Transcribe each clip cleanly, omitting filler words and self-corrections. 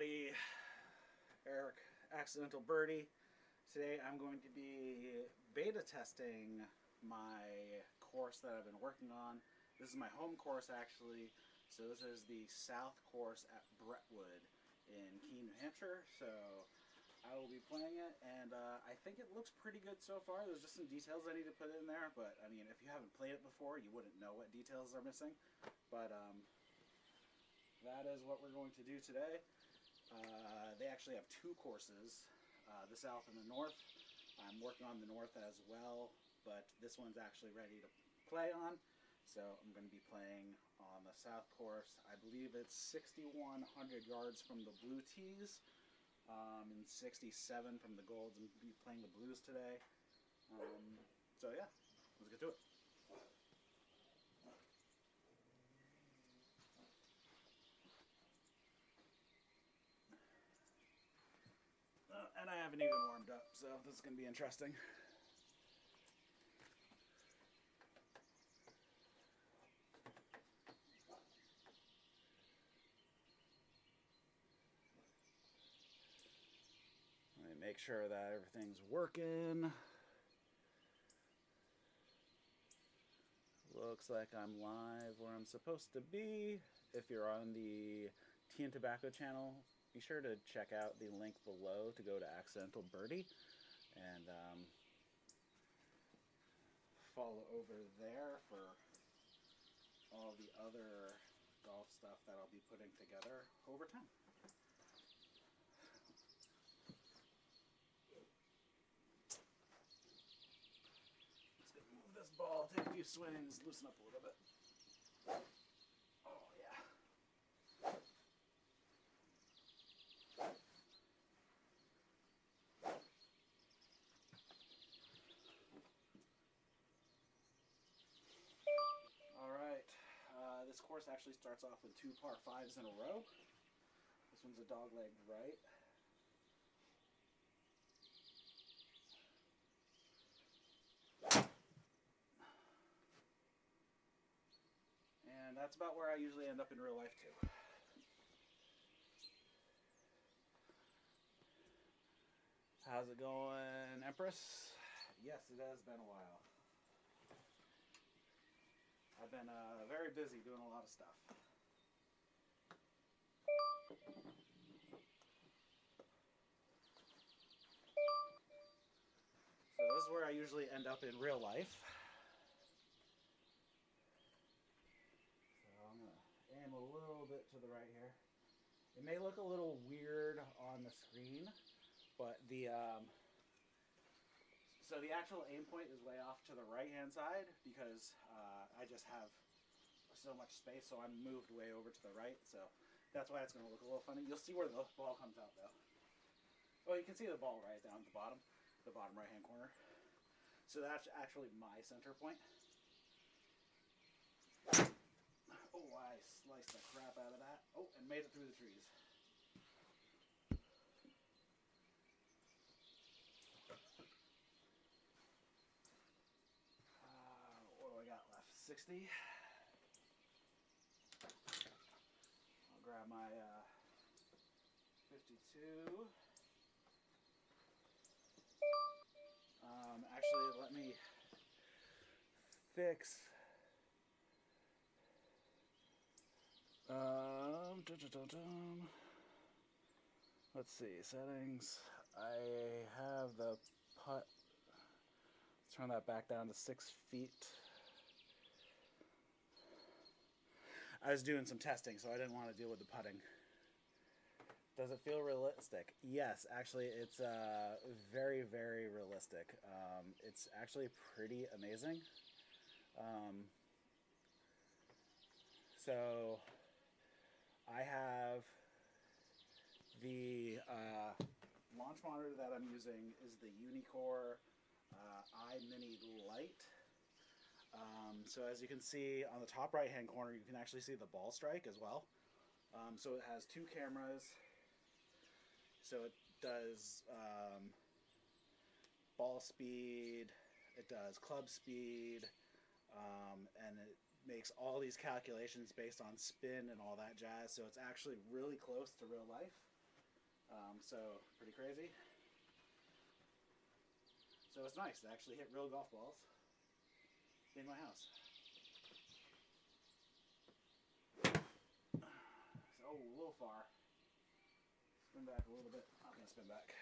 everybody, Eric, Accidental Birdie. Today I'm going to be beta testing my course that I've been working on. This is my home course actually, so this is the South course at Bretwood in Keene, New Hampshire. So I will be playing it, and I think it looks pretty good so far. There's just some details I need to put in there, but I mean, if you haven't played it before, you wouldn't know what details are missing. But that is what we're going to do today. They actually have two courses, the South and the North. I'm working on the North as well, but this one's actually ready to play on. So I'm going to be playing on the South course. I believe it's 6,100 yards from the blue tees and 67 from the golds. I'm going to be playing the blues today. So yeah, let's get to it. And I haven't even warmed up, so this is going to be interesting. Let me make sure that everything's working. Looks like I'm live where I'm supposed to be. If you're on the Tea and Tobacco channel, be sure to check out the link below to go to Accidental Birdie and follow over there for all the other golf stuff that I'll be putting together over time. Just gonna move this ball, take a few swings, loosen up a little bit. Oh yeah. This course actually starts off with two par 5s in a row. This one's a dogleg right. And that's about where I usually end up in real life too. How's it going, Empress? Yes, it has been a while. I've been very busy doing a lot of stuff. So this is where I usually end up in real life. So I'm going to aim a little bit to the right here. It may look a little weird on the screen, but the so the actual aim point is way off to the right-hand side because I just have so much space, so I'm moved way over to the right, so that's why it's going to look a little funny. You'll see where the ball comes out, though. Oh, you can see the ball right down at the bottom right-hand corner. So that's actually my center point. Oh, I sliced the crap out of that. Oh, and made it through the trees. What do I got left? 60. I'll grab my 52. Actually, let me fix. Let's see, settings. I have the putt. Let's turn that back down to 6 feet. I was doing some testing, so I didn't want to deal with the putting. Does it feel realistic? Yes, actually, it's very, very realistic. It's actually pretty amazing. So I have the launch monitor that I'm using is the Uneekor iMini Lite. So as you can see on the top right hand corner, you can actually see the ball strike as well. So it has two cameras. So it does ball speed, it does club speed, and it makes all these calculations based on spin and all that jazz. So it's actually really close to real life. So pretty crazy. So it's nice to actually hit real golf balls in my house. So, a little far. Spin back a little bit. I'm gonna spin back.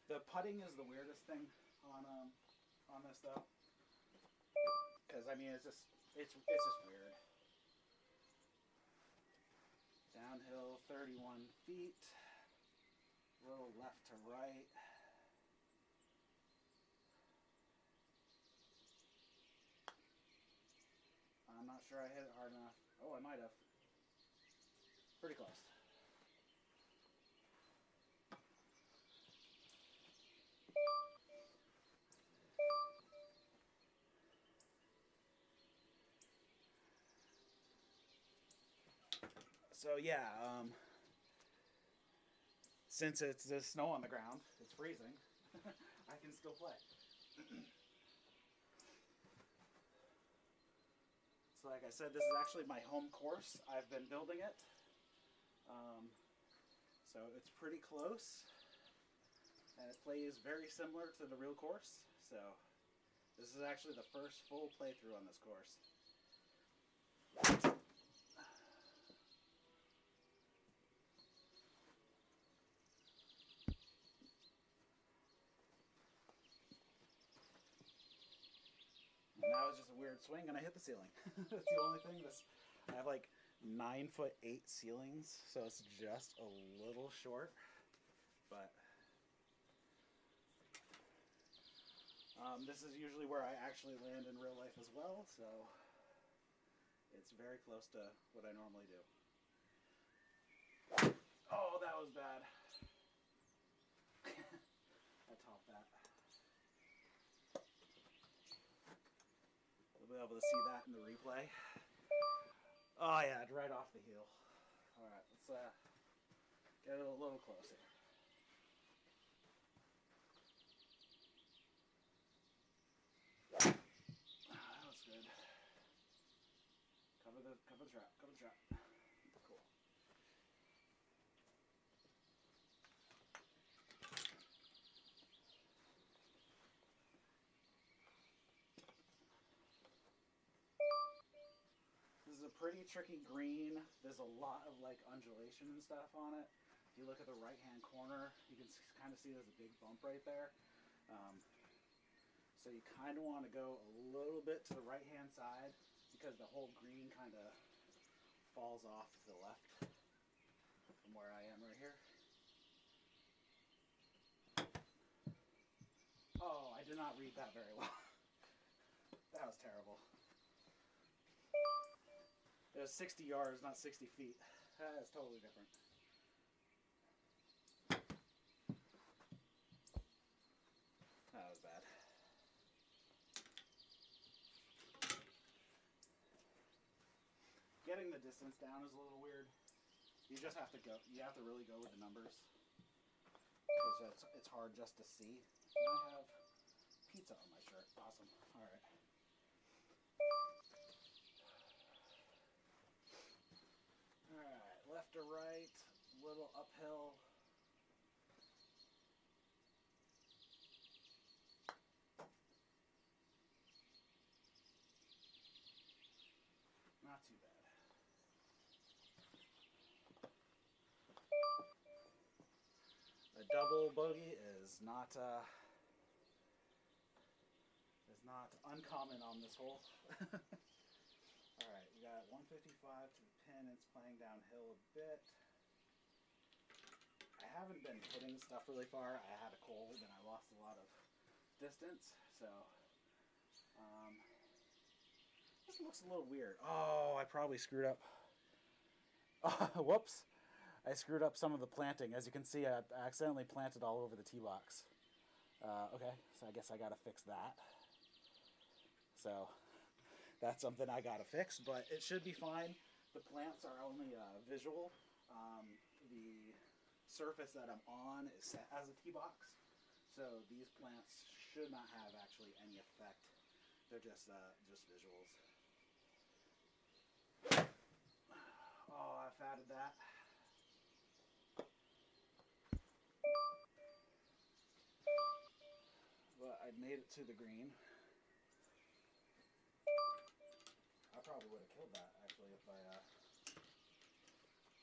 The putting is the weirdest thing on this though, because I mean it's just weird. Downhill 31 feet, a little left to right. I'm not sure I hit it hard enough. Oh, I might have. Pretty close. So yeah, since there's snow on the ground, it's freezing, I can still play. So like I said, this is actually my home course. I've been building it. So it's pretty close. And it plays very similar to the real course. So this is actually the first full playthrough on this course. And that was just a weird swing and I hit the ceiling. That's the only thing. I have like 9'8" ceilings, so it's just a little short, but this is usually where I actually land in real life as well, so it's very close to what I normally do. Oh, that was bad. I topped that. We'll be able to see that in the replay. Oh yeah, right off the heel. Alright, let's get it a little closer. That was good. Cover the trap, cover the trap. Cool. This is a pretty tricky green. There's a lot of like undulation and stuff on it. If you look at the right hand corner, you can kind of see there's a big bump right there. So you kind of want to go a little bit to the right hand side because the whole green kind of falls off to the left from where I am right here. Oh, I did not read that very well. That was terrible. It was 60 yards, not 60 feet. That is totally different. That was bad. Getting the distance down is a little weird. You just have to go. You have to really go with the numbers because it's hard just to see. And I have pizza on my shirt. Awesome. All right. All right. Left or right. Little uphill. Not too bad. A double bogey is not uncommon on this hole. All right, we got 155 to the pin. It's playing downhill a bit. I haven't been hitting stuff really far. I had a cold and I lost a lot of distance, so this looks a little weird. Oh, I probably screwed up. Whoops. I screwed up some of the planting. As you can see, I accidentally planted all over the tee box. Okay, so I guess I gotta fix that. So that's something I gotta fix, but it should be fine. The plants are only visual. The surface that I'm on is set as a tee box, so these plants should not have actually any effect. They're just visuals. Oh, I half added that. But I made it to the green. I probably would have killed that actually if I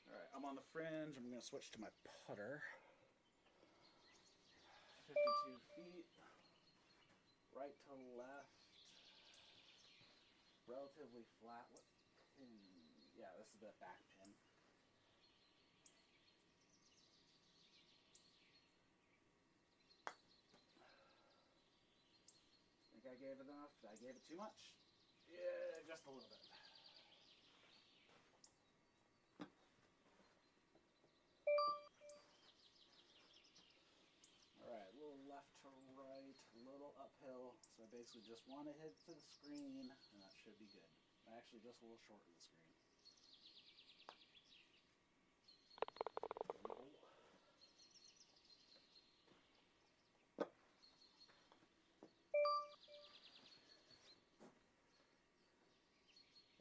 Alright, I'm on the fringe. I'm going to switch to my putter. 52 feet. Right to left. Relatively flat. What pin? Yeah, this is the back pin. Think I gave it enough? Did I gave it too much? Yeah, just a little bit. Alright, a little left to right, a little uphill. So I basically just want to hit to the screen, and that should be good. Actually, just a little short of the screen.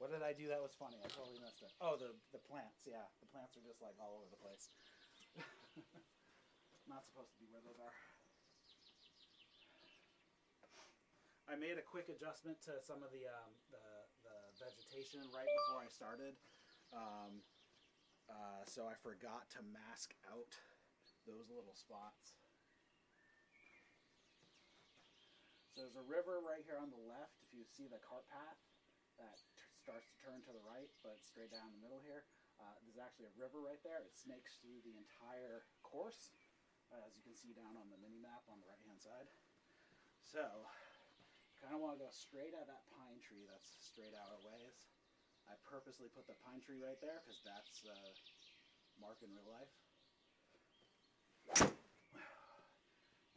What did I do that was funny? I totally missed it. Oh, the plants, yeah. The plants are just like all over the place. Not supposed to be where those are. I made a quick adjustment to some of the vegetation right before I started. So I forgot to mask out those little spots. So there's a river right here on the left. If you see the cart path that starts to turn to the right, but straight down the middle here. There's actually a river right there. It snakes through the entire course, as you can see down on the mini map on the right hand side. So, kind of want to go straight at that pine tree that's straight out a ways. I purposely put the pine tree right there because that's mark in real life.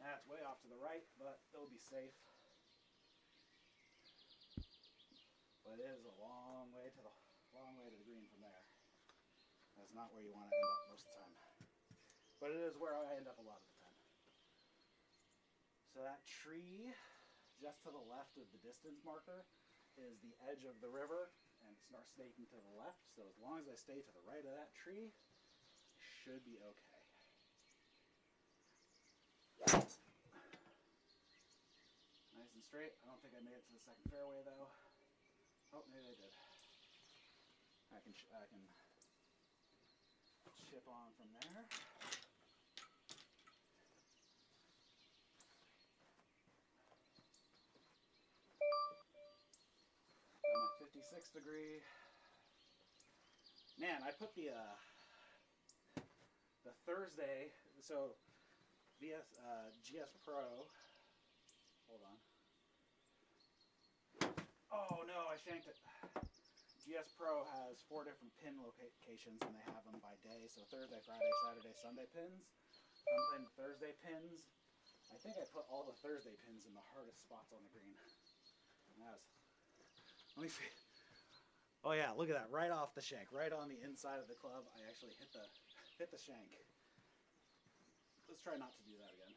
That's way off to the right, but it'll be safe. But it is a long way to the green from there. That's not where you want to end up most of the time. But it is where I end up a lot of the time. So that tree just to the left of the distance marker is the edge of the river, and it starts snaking to the left. So as long as I stay to the right of that tree, I should be okay. Nice and straight. I don't think I made it to the second fairway though. Oh, maybe I did. I can chip on from there. Got my 56 degree. Man, I put the Thursday, so GSPro. Hold on. Oh no, I shanked it. GSPro has 4 different pin locations, and they have them by day. So Thursday, Friday, Saturday, Sunday pins. I'm playing the Thursday pins. I think I put all the Thursday pins in the hardest spots on the green. Let me see. Oh yeah, look at that! Right off the shank, right on the inside of the club. I actually hit the shank. Let's try not to do that again.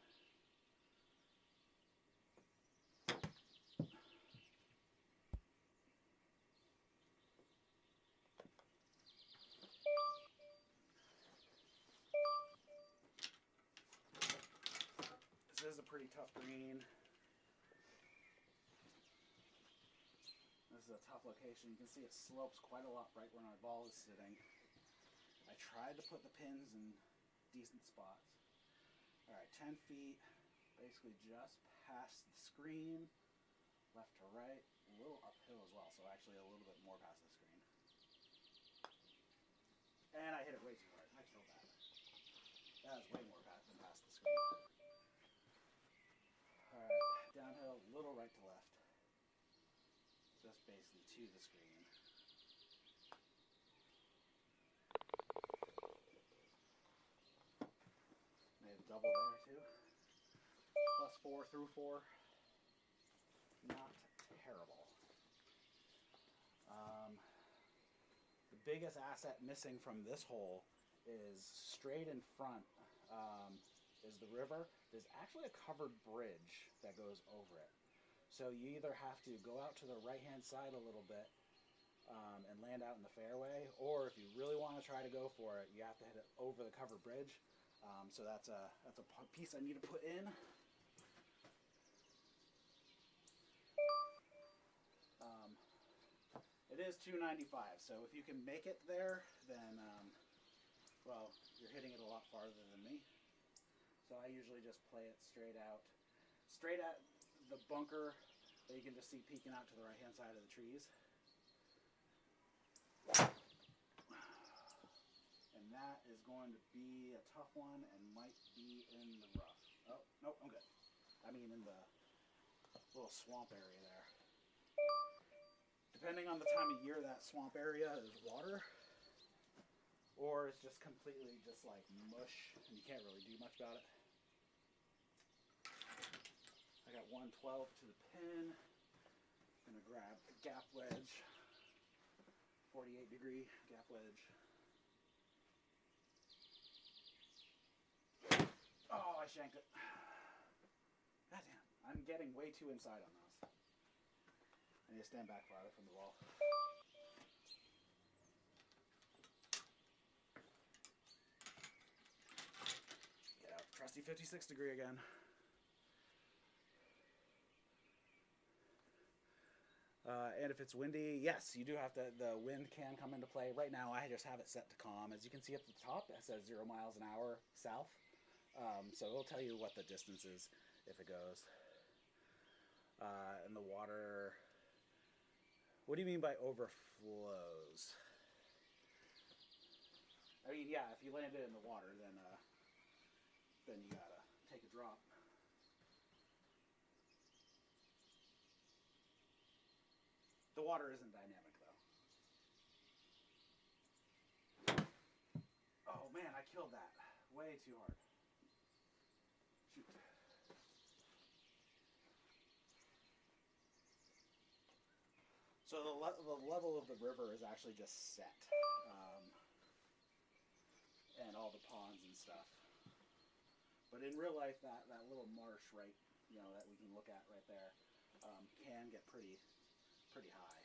This is a pretty tough green. This is a tough location. You can see it slopes quite a lot right where my ball is sitting. I tried to put the pins in decent spots. Alright, 10 feet, basically just past the screen, left to right, a little uphill as well, so actually a little bit more past the screen. And I hit it way too hard. I killed that. That was way more than past the screen. Alright, downhill, little right to left. Just basically to the screen. Made a double there too. +4 through 4. Not terrible. The biggest asset missing from this hole is straight in front is the river. There's actually a covered bridge that goes over it. So you either have to go out to the right-hand side a little bit and land out in the fairway. Or if you really want to try to go for it, you have to hit it over the covered bridge. So that's a piece I need to put in. It is 295, so if you can make it there, then, well, you're hitting it a lot farther than me. So I usually just play it straight at the bunker that you can just see peeking out to the right-hand side of the trees. And that is going to be a tough one and might be in the rough. Oh, nope, I'm good. I mean in the little swamp area there. Depending on the time of year, that swamp area is water, or it's just completely just like mush, and you can't really do much about it. I got 112 to the pin. I'm gonna grab a gap wedge, 48-degree gap wedge. Oh, I shanked it. Goddamn, I'm getting way too inside on those. I need to stand back farther from the wall. Get out the trusty 56-degree again. And if it's windy, yes, you do have to, the wind can come into play. Right now, I just have it set to calm. As you can see at the top, it says 0 miles an hour south. So it'll tell you what the distance is if it goes. And the water, what do you mean by overflows? I mean, yeah, if you land it in the water, then you gotta take a drop. The water isn't dynamic, though. Oh, man, I killed that. Way too hard. Shoot. So the level of the river is actually just set. And all the ponds and stuff. But in real life, that little marsh, right, you know, that we can look at right there, can get pretty high.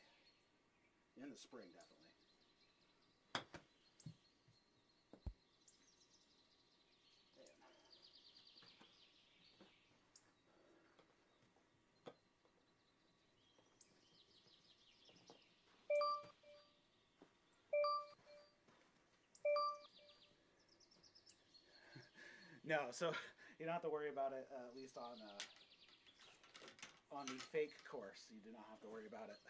In the spring, definitely. No, so you don't have to worry about it, at least on the fake course. You do not have to worry about it.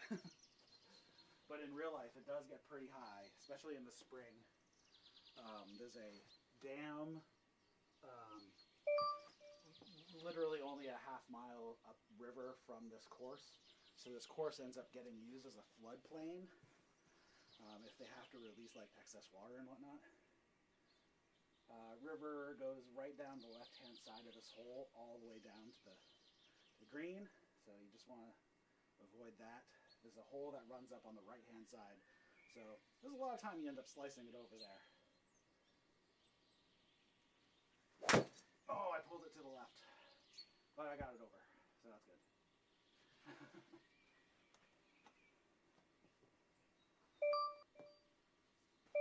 But in real life, it does get pretty high, especially in the spring. There's a dam literally only a half-mile upriver from this course. So this course ends up getting used as a floodplain if they have to release like excess water and whatnot. River goes right down the left-hand side of this hole, all the way down to the green. So you just want to avoid that. There's a hole that runs up on the right-hand side. So there's a lot of time you end up slicing it over there. Oh, I pulled it to the left. But I got it over, so that's good.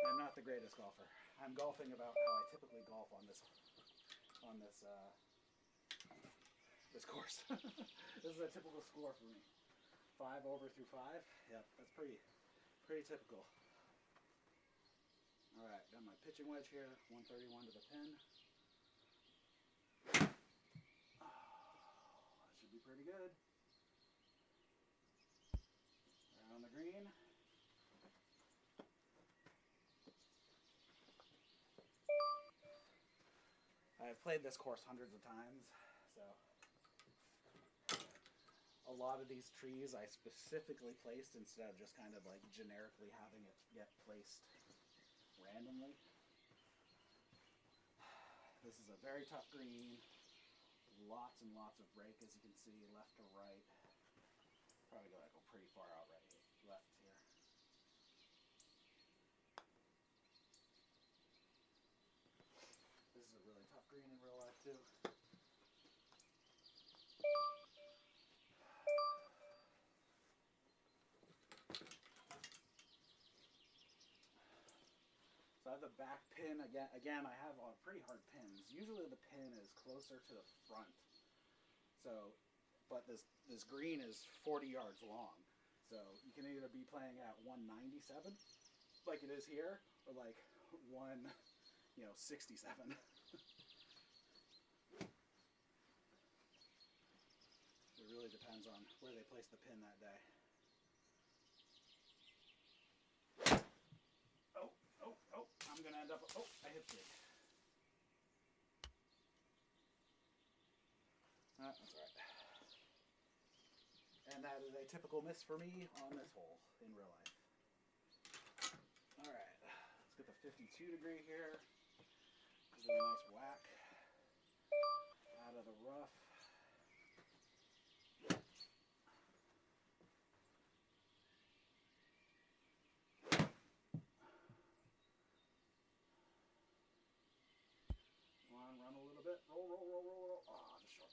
I'm not the greatest golfer. I'm golfing about how I typically golf on this course. This is a typical score for me. 5 over through 5. Yep, that's pretty typical. All right, got my pitching wedge here. 131 to the pin. Oh, that should be pretty good. Right on the green. I've played this course hundreds of times, so a lot of these trees I specifically placed instead of just kind of like generically having it get placed randomly. This is a very tough green, lots and lots of break as you can see, left to right. Probably gotta go pretty far out right left here. This is a really tough green in real life too. The back pin, again, I have pretty hard pins. Usually the pin is closer to the front. So, but this green is 40 yards long. So you can either be playing at 197, like it is here, or like 167. It really depends on where they place the pin that day. Oh, I'm gonna end up, I hit the. That's alright. And that is a typical miss for me on this hole in real life. Alright, let's get the 52 degree here. Give it a nice whack out of the rough. Come on, run a little bit. Roll. Oh, just short.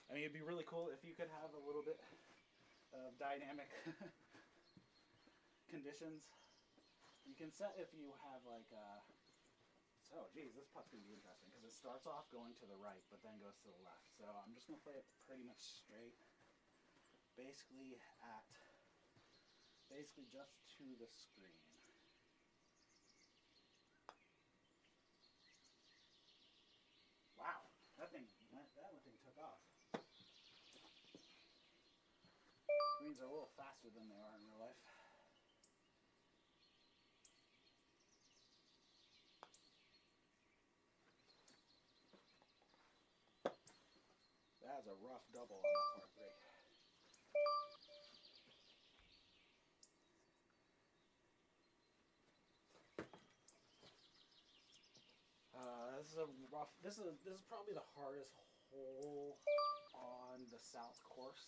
I mean, it'd be really cool if you could have a little bit of dynamic conditions. You can set if you have like oh geez, this putt's going to be interesting because it starts off going to the right but then goes to the left. So I'm just going to play it pretty much straight. Basically just to the screen. Wow, that thing took off. Greens are a little faster than they are in real life. That's a rough double on that par 3. This is probably the hardest hole on the south course.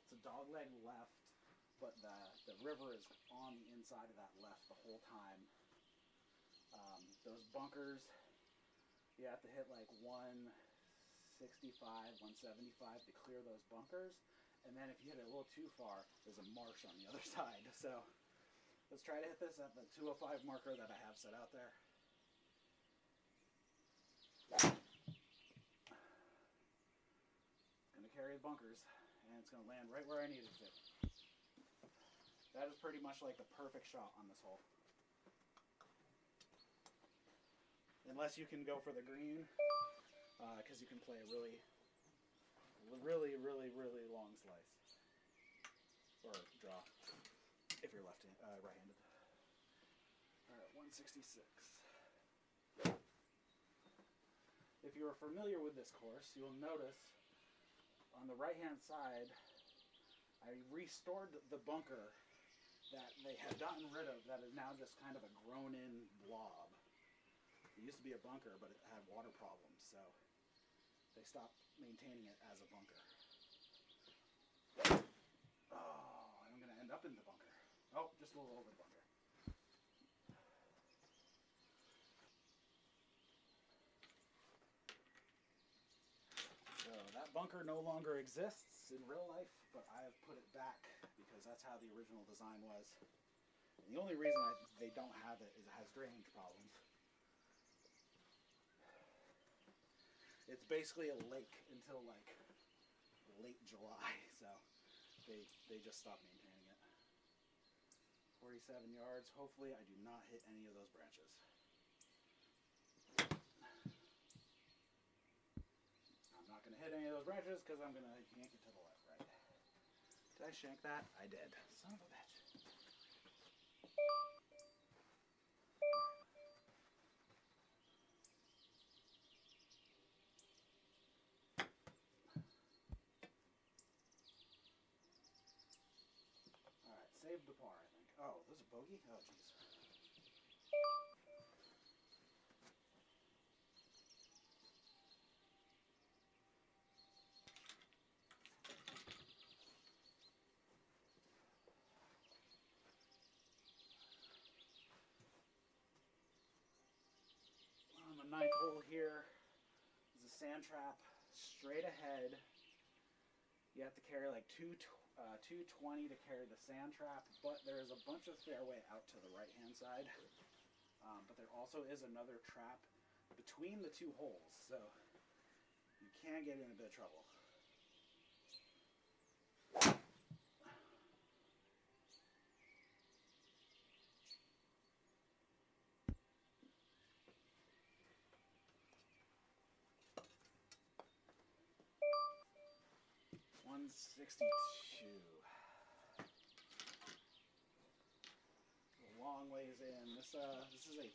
It's a dogleg left, but the river is on the inside of that left the whole time. Those bunkers, you have to hit like 165, 175 to clear those bunkers. And then if you hit it a little too far, there's a marsh on the other side. So let's try to hit this at the 205 marker that I have set out there. It's going to carry the bunkers, and it's going to land right where I need it to. That is pretty much like the perfect shot on this hole. Unless you can go for the green, because you can play a really long slice. Or draw, if you're right-handed. Alright, 166. If you are familiar with this course, you'll notice on the right-hand side, I restored the bunker that they had gotten rid of that is now just kind of a grown-in blob. It used to be a bunker, but it had water problems, so they stopped maintaining it as a bunker. Oh, I'm going to end up in the bunker. Oh, just a little over the bunker. So that bunker no longer exists in real life, but I have put it back because that's how the original design was. And the only reason they don't have it is it has drainage problems. It's basically a lake until like late July, so they just stopped maintaining it. 47 yards. Hopefully I do not hit any of those branches. I'm not going to hit any of those branches because I'm going to yank it to the left, right? Did I shank that? I did. Son of a bitch. Saved the par, I think. Oh, there's a bogey? Oh, jeez. rule here is a sand trap straight ahead. You have to carry like 220 to carry the sand trap, but there is a bunch of fairway out to the right-hand side. But there also is another trap between the two holes, so you can get in a bit of trouble. Long ways in. This is a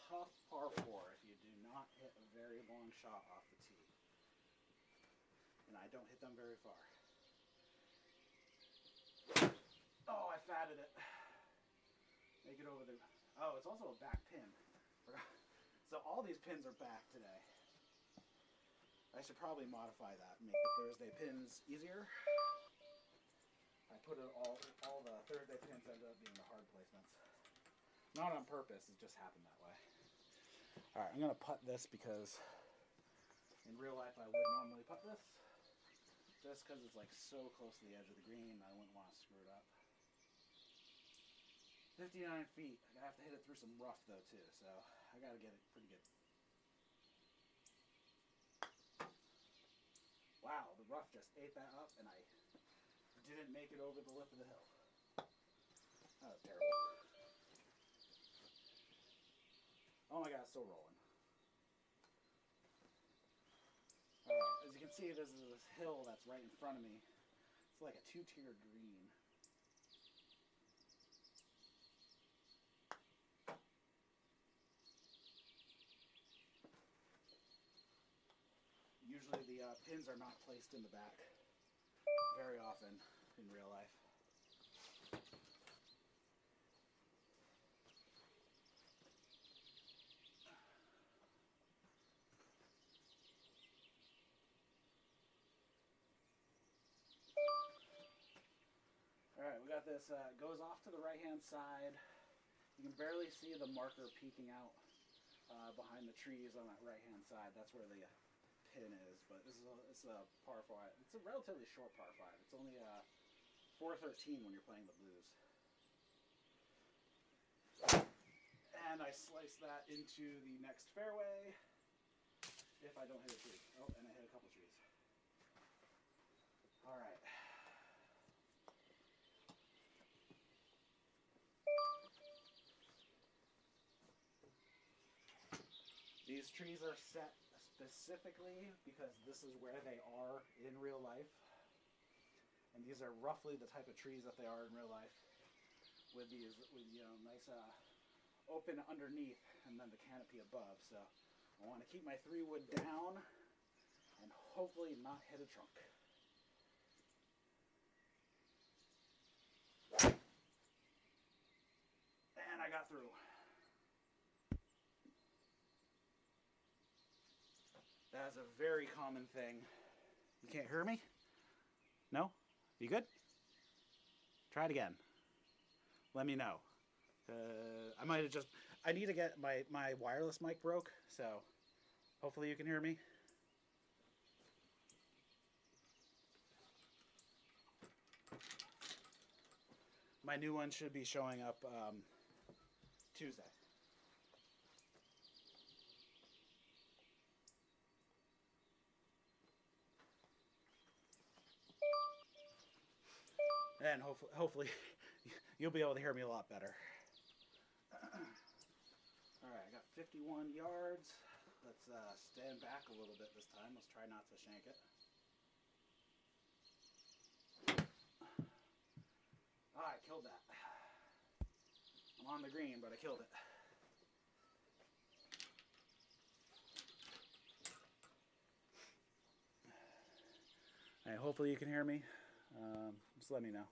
tough par 4 if you do not hit a very long shot off the tee. And I don't hit them very far. Oh, I fatted it. Make it over the... Oh, it's also a back pin. So all these pins are back today. I should probably modify that and make the Thursday pins easier. I put it all the Thursday pins ended up being the hard placements. Not on purpose, it just happened that way. Alright, I'm going to putt this because in real life I would normally putt this. Just because it's like so close to the edge of the green, I wouldn't want to screw it up. 59 feet. I have to hit it through some rough though too, so I got to get it pretty good. Wow, the rough just ate that up and I didn't make it over the lip of the hill. That was terrible. Oh my god, it's still rolling. Alright, as you can see, there's this hill that's right in front of me. It's like a 2-tiered green. Usually the pins are not placed in the back very often in real life. Alright, we got this, goes off to the right-hand side. You can barely see the marker peeking out behind the trees on that right-hand side. That's where the pin is, but it's a par 5. It's a relatively short par 5. It's only 413 when you're playing the blues. And I slice that into the next fairway if I don't hit a tree. Oh, and I hit a couple trees. Alright. These trees are set specifically because this is where they are in real life. And these are roughly the type of trees that they are in real life. With these, nice open underneath and then the canopy above. So I want to keep my 3-wood down and hopefully not hit a trunk. And I got through. That is a very common thing. You can't hear me? No? You good? Try it again. Let me know. I might have just... I need to get... My wireless mic broke, so hopefully you can hear me. My new one should be showing up Tuesday. And hopefully you'll be able to hear me a lot better. Alright, I got 51 yards. Let's stand back a little bit this time. Let's try not to shank it. Ah, I killed that. I'm on the green, but I killed it. Alright, hopefully you can hear me. Just let me know.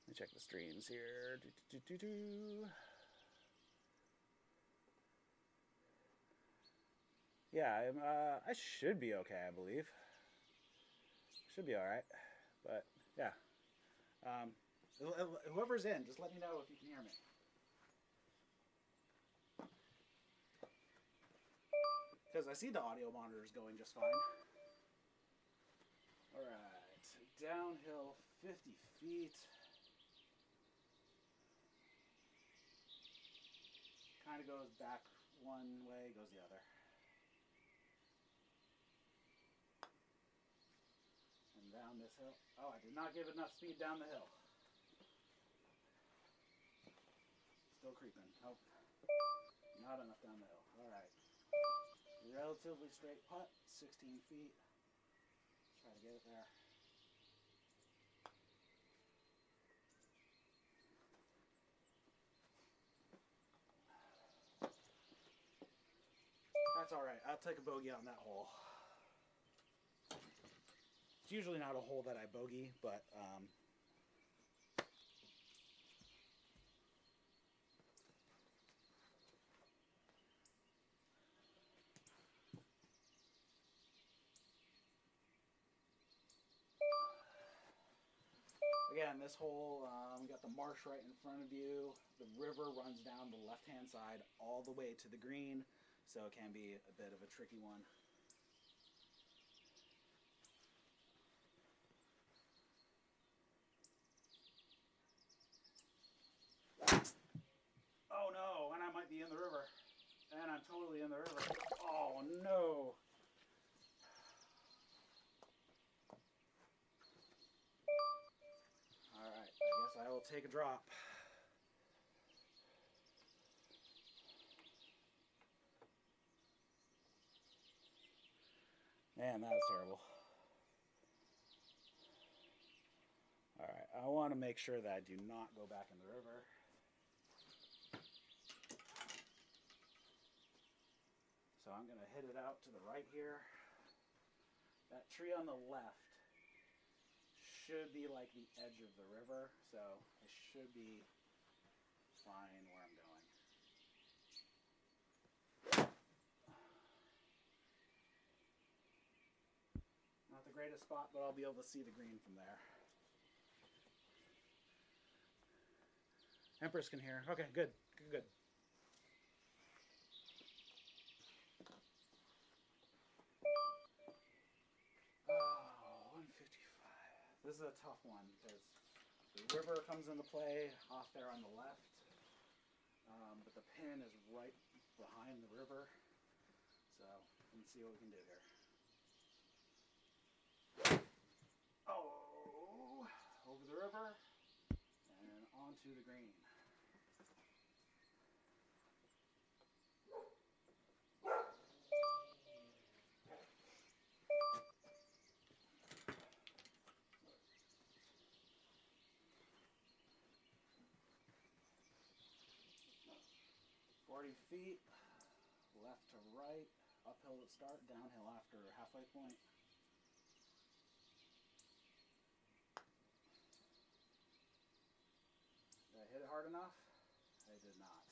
Let me check the streams here. Yeah, I should be okay, I believe. Should be alright. But, yeah. Whoever's in, just let me know if you can hear me. Because I see the audio monitors going just fine. Alright, downhill 50 feet. Kind of goes back one way, goes the other. And down this hill. Oh, I did not give enough speed down the hill. Still creeping. Nope. Not enough down the hill. Alright. Relatively straight putt, 16 feet. Let's try to get it there. That's alright. I'll take a bogey on that hole. It's usually not a hole that I bogey, but again, this hole, we got the marsh right in front of you. The river runs down the left-hand side all the way to the green, so it can be a bit of a tricky one. Oh no, and I might be in the river. And I'm totally in the river. Oh no. Alright, I guess I will take a drop. Man, that was terrible. Alright, I want to make sure that I do not go back in the river. So I'm going to hit it out to the right here. That tree on the left should be like the edge of the river, so I should be fine where I'm going. Not the greatest spot, but I'll be able to see the green from there. Empress can hear. Okay, good. Good. Oh, 155. This is a tough one because the river comes into play off there on the left, but the pin is right behind the river. So let's see what we can do here. Oh, over the river and onto the green. Feet, left to right, uphill at start, downhill after halfway point. Did I hit it hard enough? I did not.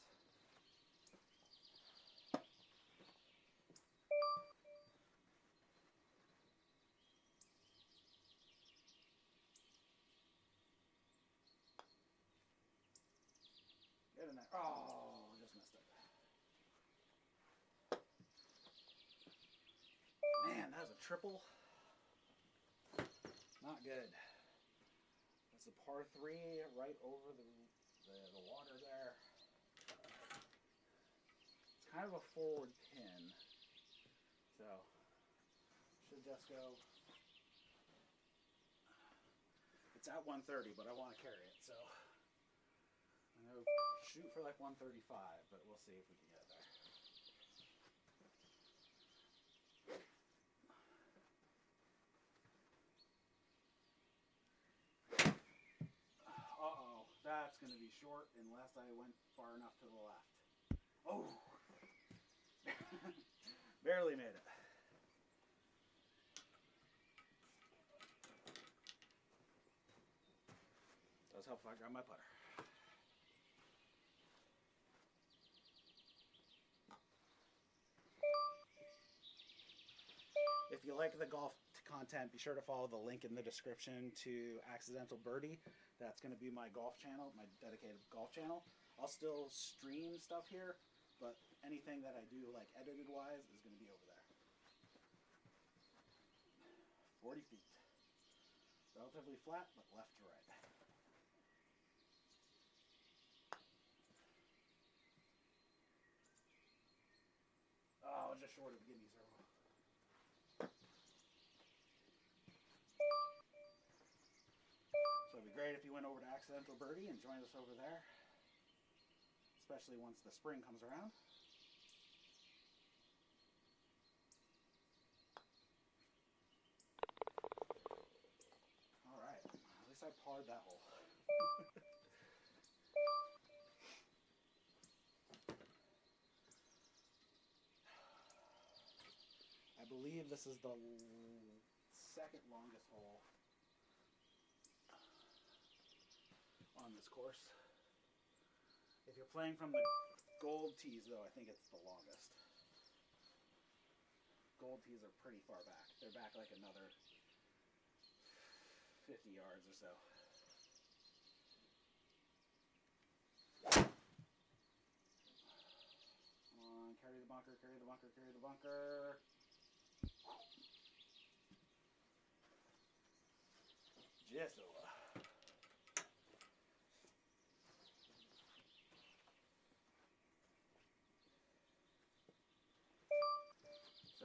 Get in there. Oh, just missed it. Man, that was a triple. Not good. That's a par 3 right over the water there. It's kind of a forward pin, so should just go. It's at 130, but I want to carry it, so I'm going to shoot for like 135, but we'll see if we can get it there. Uh-oh, that's going to be short unless I went far enough to the left. Oh! Barely made it. Does help if I grab my putter. If you like the golf content, be sure to follow the link in the description to Accidental Birdie. That's going to be my golf channel, my dedicated golf channel. I'll still stream stuff here, but anything that I do, like edited wise, is going to be over there. 40 feet. Relatively flat, but left to right. Oh, just short of the Guinea Circle. So it'd be great if you went over to Accidental Birdie and joined us over there, especially once the spring comes around. All right, at least I parred that hole. I believe this is the second longest hole on this course. If you're playing from the gold tees, though, I think it's the longest. Gold tees are pretty far back. They're back like another 50 yards or so. Come on, carry the bunker, carry the bunker, carry the bunker. Yes,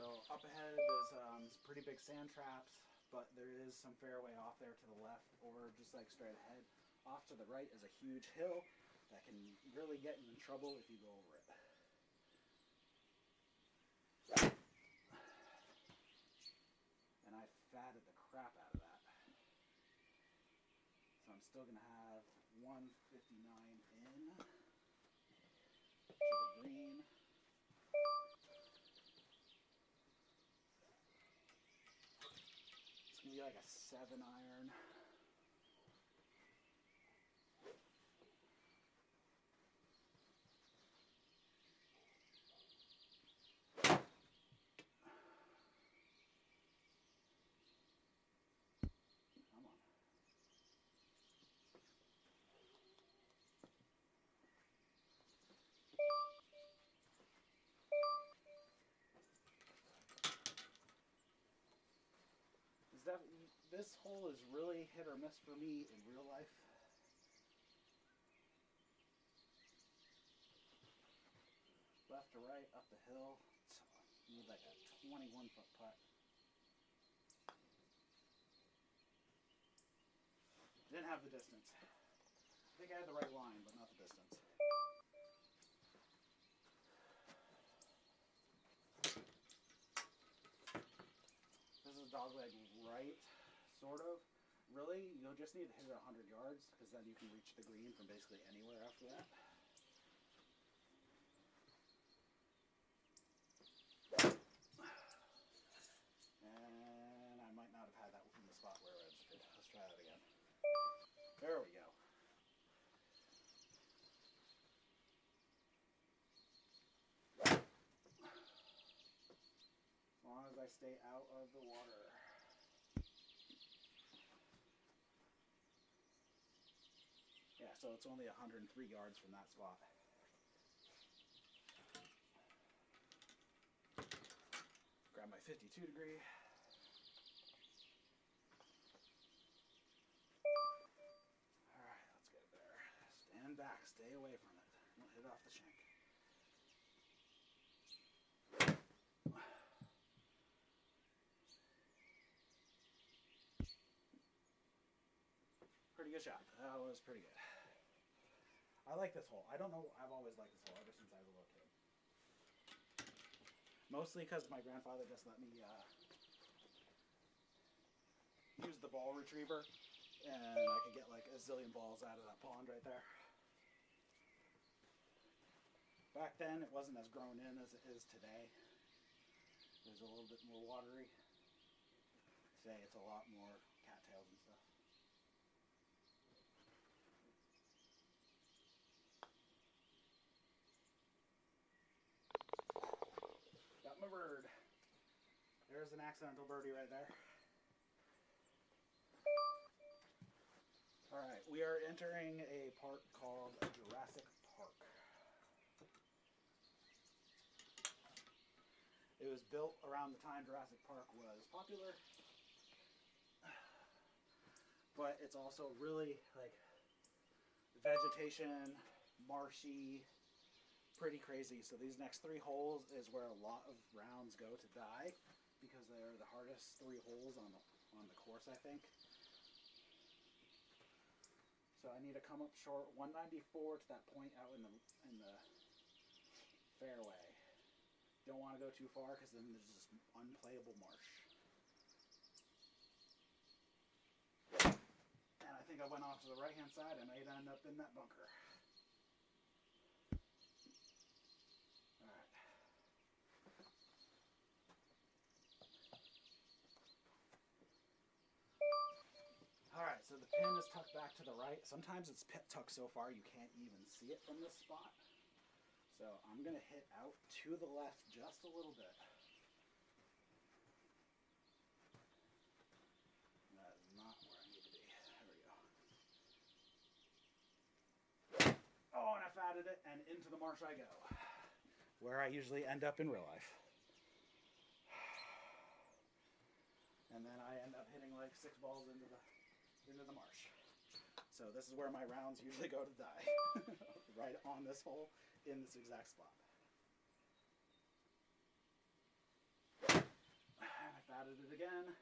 So up ahead is some pretty big sand traps, but there is some fairway off there to the left, or just like straight ahead. Off to the right is a huge hill that can really get you in trouble if you go over it. And I fatted the crap out of that. So I'm still going to have 159 in to the green. It's going to be like a 7-iron. This hole is really hit or miss for me in real life. Left to right, up the hill. You need like a 21-foot putt. Didn't have the distance. I think I had the right line, but not the distance. This is dogleg right, sort of. Really, you'll just need to hit it 100 yards, because then you can reach the green from basically anywhere after that. And I might not have had that in the spot where I registered. Let's try that again. There we go. As long as I stay out of the water. Yeah, so it's only 103 yards from that spot. Grab my 52 degree. Alright, let's get it there. Stand back, stay away from it. Don't hit off the shank. Pretty good shot. That was pretty good. I like this hole. I don't know, I've always liked this hole ever since I was a little kid. Mostly because my grandfather just let me use the ball retriever, and I could get like a zillion balls out of that pond right there. Back then it wasn't as grown in as it is today. It was a little bit more watery. Today it's a lot more cattails and stuff. Got my bird. There's an accidental birdie right there. we are entering a park called Jurassic Park. It was built around the time Jurassic Park was popular, but it's also really like vegetation, marshy, pretty crazy. So these next 3 holes is where a lot of rounds go to die because they're the hardest 3 holes on the course, I think. So I need to come up short 194 to that point out in the fairway. Don't want to go too far because then there's just unplayable marsh. And I think I went off to the right hand side. I might end up in that bunker. Alright, so the pin is tucked back to the right. Sometimes it's tucked so far you can't even see it from this spot. So I'm going to hit out to the left just a little bit. That is not where I need to be. There we go. Oh, and I fatted it, and into the marsh I go. Where I usually end up in real life. And then I end up hitting like 6 balls into the marsh. So this is where my rounds usually go to die. Right on this hole in this exact spot. And I fatted it again.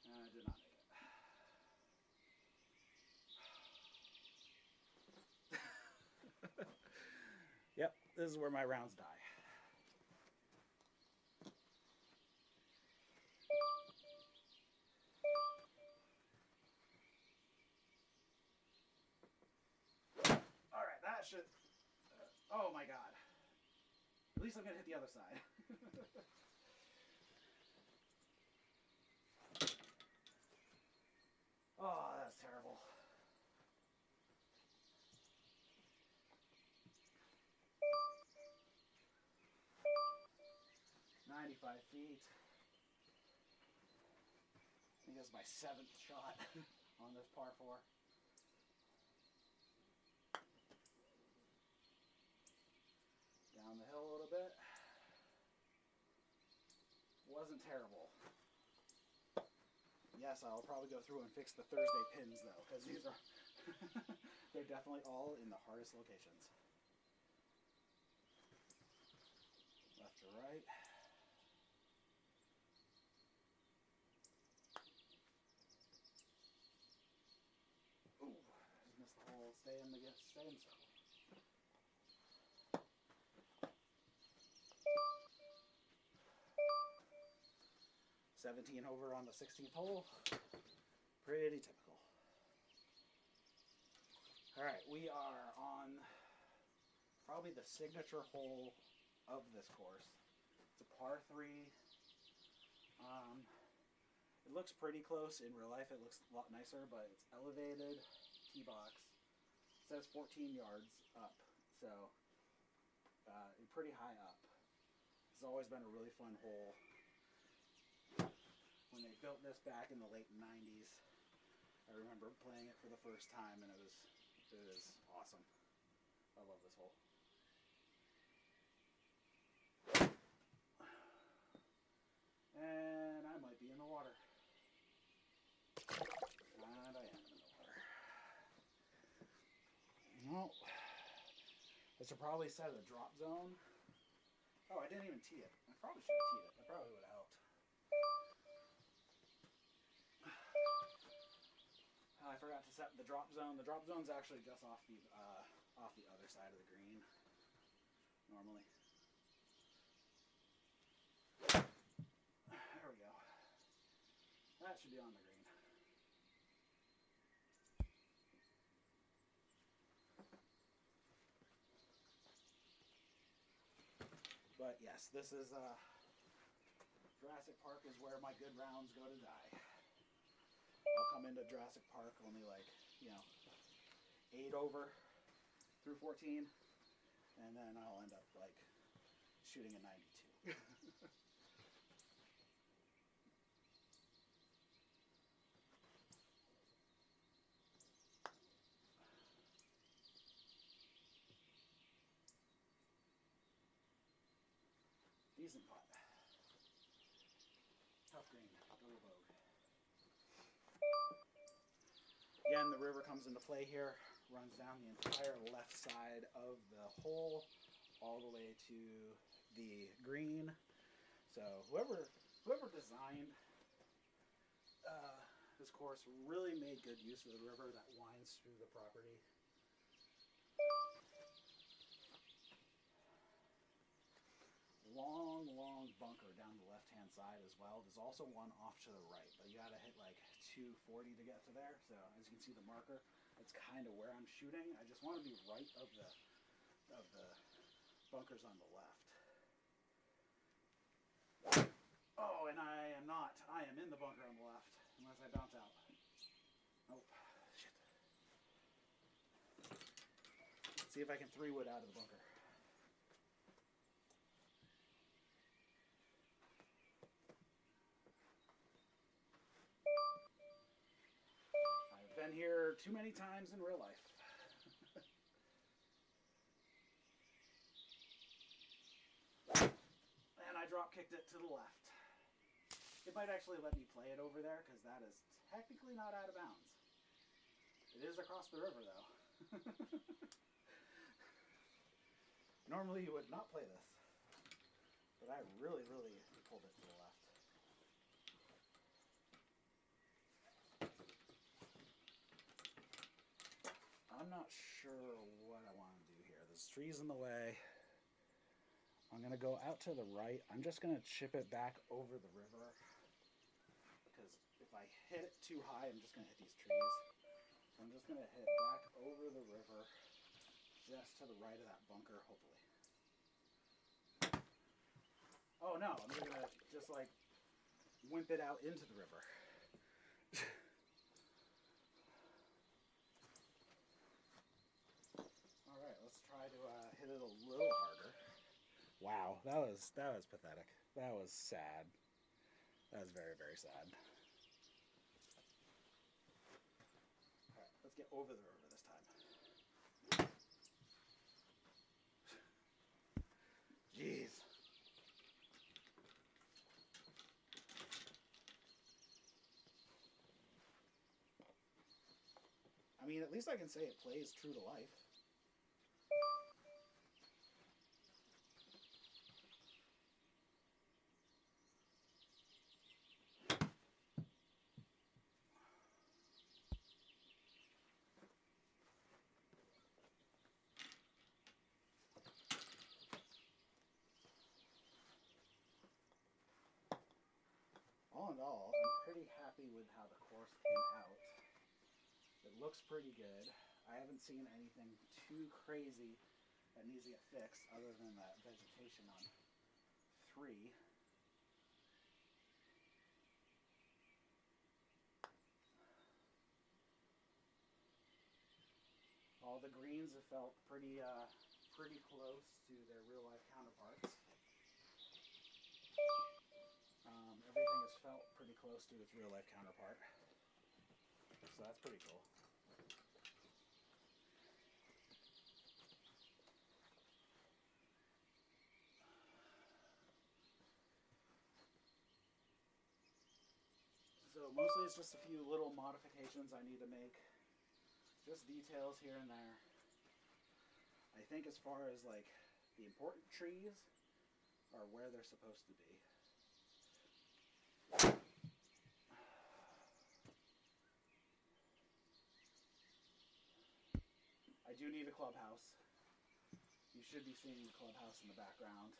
And I did not make it. Yep, this is where my rounds die. That should... oh my god. At least I'm going to hit the other side. Oh, that's terrible. "95 feet. I think that's my 7th shot on this par 4. Down the hill a little bit. Wasn't terrible. Yes, I'll probably go through and fix the Thursday pins though, because these are they're definitely all in the hardest locations. Left to right. Ooh, just missed the hole. Stay in the circle. 17 over on the 16th hole. Pretty typical. Alright, we are on probably the signature hole of this course. It's a par 3. It looks pretty close. In real life it looks a lot nicer, but it's elevated tee box. It says 14 yards up, so pretty high up. It's always been a really fun hole. When they built this back in the late 90s, I remember playing it for the first time, and it was awesome. I love this hole. And I might be in the water. And I am in the water. No. I should probably set a drop zone. Oh, I didn't even tee it. I probably should have teed it. That probably would have helped. I forgot to set the drop zone. The drop zone's actually just off the other side of the green, normally. There we go. That should be on the green. But yes, this is Jurassic Park is where my good rounds go to die. I'll come into Jurassic Park only like, 8 over through 14, and then I'll end up like shooting a 92. decent putt. Tough green, double bogey. Again, the river comes into play here, runs down the entire left side of the hole, all the way to the green. So whoever designed this course really made good use of the river that winds through the property. Long bunker down the left-hand side as well. There's also one off to the right, but you gotta hit like 240 to get to there. So as you can see the marker, that's kind of where I'm shooting. I just want to be right of the bunkers on the left. Oh, and I am not. I am in the bunker on the left, unless I bounce out. Nope. Shit. Let's see if I can 3-wood out of the bunker. I've been here too many times in real life. And I drop kicked it to the left. It might actually let me play it over there because that is technically not out of bounds. It is across the river though. Normally you would not play this, but I really pulled it to the left. I'm not sure what I want to do here. There's trees in the way. I'm going to go out to the right. I'm just going to chip it back over the river because if I hit it too high, I'm just going to hit these trees. So I'm just going to hit back over the river just to the right of that bunker, hopefully. Oh no, I'm going to just like wimp it out into the river. All right, let's try to hit it a little harder. Wow, that was pathetic. That was sad. That was very sad. All right, let's get over the river this time. Jeez. I mean, at least I can say it plays true to life. All in all, I'm pretty happy with how the course came out. It looks pretty good. I haven't seen anything too crazy that needs to get fixed other than that vegetation on 3. All the greens have felt pretty close to their real life counterparts. Everything has felt pretty close to its real life counterpart. So that's pretty cool. So mostly it's just a few little modifications I need to make. Just details here and there. I think as far as like the important trees are where they're supposed to be. I do need a clubhouse. You should be seeing the clubhouse in the background.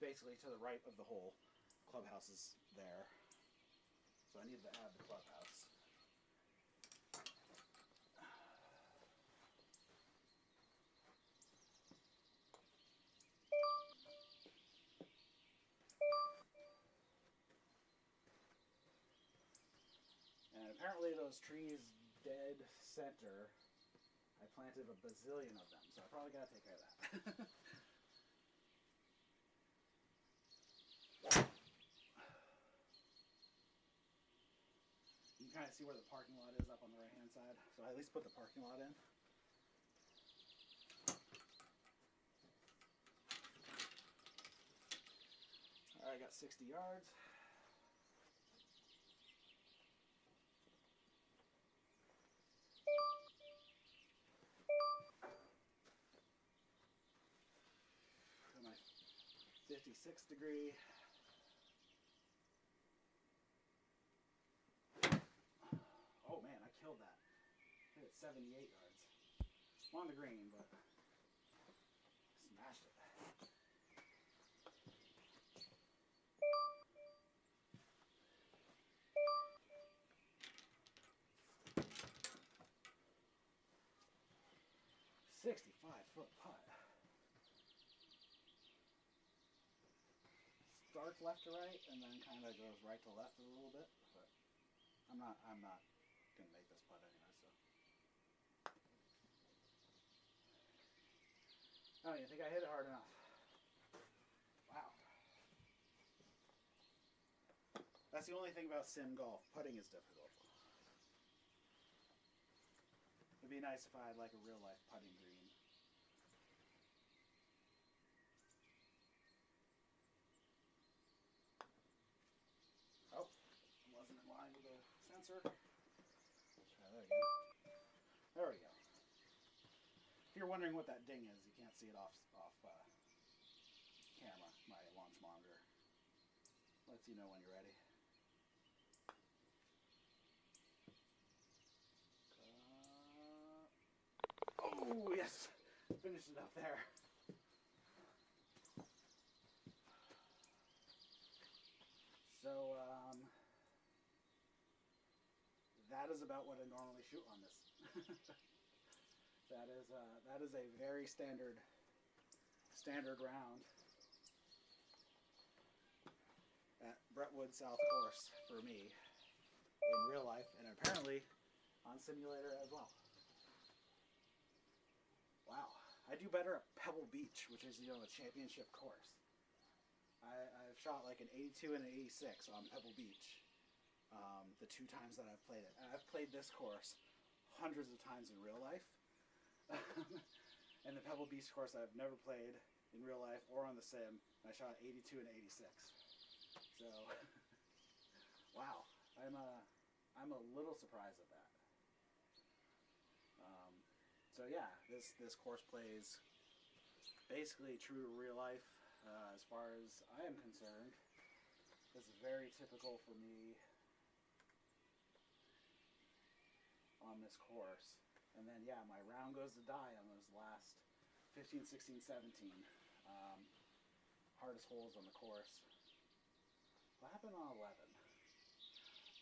Basically to the right of the hole. Clubhouse is there. So I need to add the clubhouse. And apparently those trees dead center. I planted a bazillion of them, so I probably gotta take care of that. You can kind of see where the parking lot is up on the right hand side, so I at least put the parking lot in. about 60 yards. Got my 56 degree. Oh man, I killed that. Hit it 78 yards. I'm on the green, but smashed it. .65-foot putt. Starts left to right and then kind of goes right to left a little bit, but I'm not gonna make this putt anyway. So I don't even think I hit it hard enough. Wow. That's the only thing about sim golf. Putting is difficult. It'd be nice if I had like a real life putting green. Oh, wasn't in line with the sensor. Let's try that again. There we go. If you're wondering what that ding is, you can't see it off camera. My launch monitor lets you know when you're ready. Oh yes, finished it up there. So that is about what I normally shoot on this. That is a very standard round at Bretwood South Course for me in real life, and apparently on simulator as well. Wow, I do better at Pebble Beach, which is, you know, a championship course. I've shot like an 82 and an 86 on Pebble Beach the 2 times that I've played it. And I've played this course hundreds of times in real life. And the Pebble Beach course I've never played in real life or on the sim. I shot 82 and 86. So, wow, I'm a little surprised at that. So yeah, this course plays basically true to real life as far as I am concerned. This is very typical for me on this course. And then yeah, my round goes to die on those last 15, 16, 17 hardest holes on the course. What happened on 11?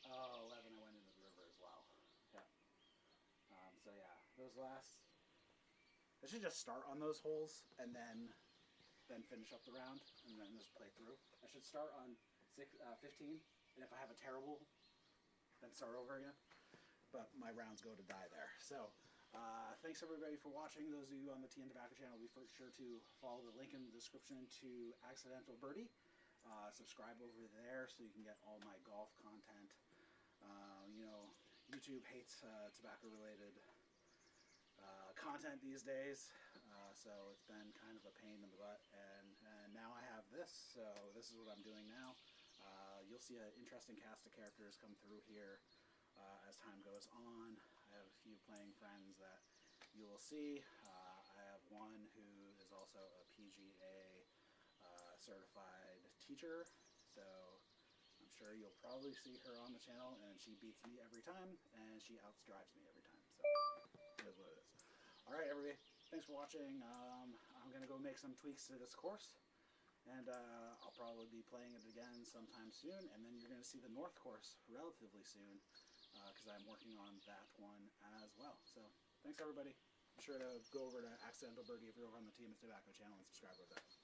Oh, 11 I went into the river as well. Yeah. So yeah, those last, I should just start on those holes and then finish up the round and then just play through. I should start on 15, and if I have a terrible, then start over again. But my rounds go to die there. So thanks everybody for watching. Those of you on the Tea and Tobacco channel, be sure to follow the link in the description to Accidental Birdie. Subscribe over there so you can get all my golf content. You know, YouTube hates tobacco related content these days, so it's been kind of a pain in the butt, and now I have this, so this is what I'm doing now. You'll see an interesting cast of characters come through here as time goes on. I have a few playing friends that you will see. I have one who is also a PGA certified teacher, so I'm sure you'll probably see her on the channel, and she beats me every time, and she outstrives me every time, so it is what it is. Alright everybody, thanks for watching. I'm going to go make some tweaks to this course, and I'll probably be playing it again sometime soon, and then you're going to see the North Course relatively soon, because I'm working on that one as well. So, thanks everybody. Be sure to go over to Accidental Birdie if you're over on the Tea and Tobacco channel and subscribe over there.